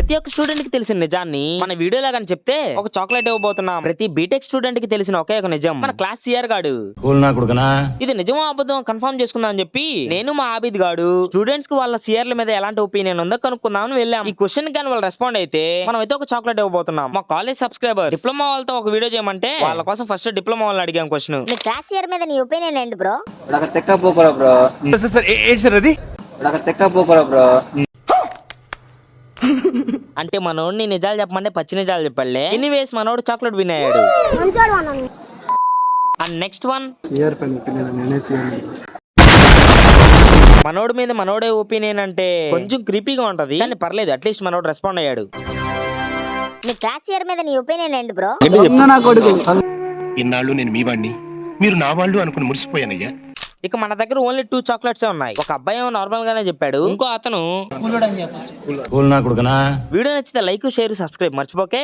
ప్రతి ఒక్క స్టూడెంట్ కి తెలిసిన నిజాన్ని మన వీడియోలో కానీ చెప్తే ఒక చాక్లెట్ ఇవ్వబోతున్నాం. ప్రతి బీటెక్ స్టూడెంట్ కి తెలిసిన ఒకే ఒక నిజం మన క్లాస్ సిఆర్ గాడు ఇది నిజమో అబద్ధం కన్ఫర్మ్ చేసుకుందాం అని చెప్పి నేను మా ఆబిద్ గాడు స్టూడెంట్స్ కి వాళ్ళ సిఆర్ల మీద ఎలాంటి ఒపీనియన్ ఉందో కనుక్కుందామని వెళ్ళాం. ఈ క్వశ్చన్ కానీ వాళ్ళు రెస్పాండ్ అయితే మనం అయితే ఒక చాక్లెట్ ఇవ్వబోతున్నాం. మా కాలేజ్ సబ్స్క్రైబర్ డిప్లొమా వాళ్ళతో ఒక వీడియో చేయమంటే వాళ్ళ కోసం ఫస్ట్ డిప్లొమా వాళ్ళని అడిగాం క్వశ్చన్. నీ క్లాస్ ఇయర్ మీద నీ ఒపీనియన్ ఏంటి బ్రో? తెక్క పోకరా బ్రో. సార్ ఏంటి సార్ అది? తెక్క పోకరా బ్రో. అంటే మనోడిని నిజాలు చెప్పమంటే పచ్చి నిజాలు చెప్పాడులే. ఎనీవేస్ మనోడు చాక్లెట్ విన్ అయ్యాడు. అండ్ నెక్స్ట్ వన్ మనోడి మీద మనోడే ఒపీనియన్ అంటే కొంచెం క్రీపీగా ఉంటది కానీ పర్లేదు అట్లీస్ట్ మనోడు రెస్పాండ్ అయ్యాడు. నీ క్లాస్ ఇయర్ మీద నీ ఒపీనియన్ ఏంటి బ్రో? ఇన్నాళ్ళు నేను మీ వాడిని, మీరు నా వాళ్ళు అనుకుని మురిసిపోయానయ్యా. ఇక మన దగ్గర ఓన్లీ 2 చాక్లెట్స్ ఉన్నాయి. ఒక అబ్బాయి ఏమో నార్మల్ గానే చెప్పాడు, ఇంకో అతను వీడియో నచ్చితే లైక్ షేర్ సబ్స్క్రైబ్ మర్చిపోకే.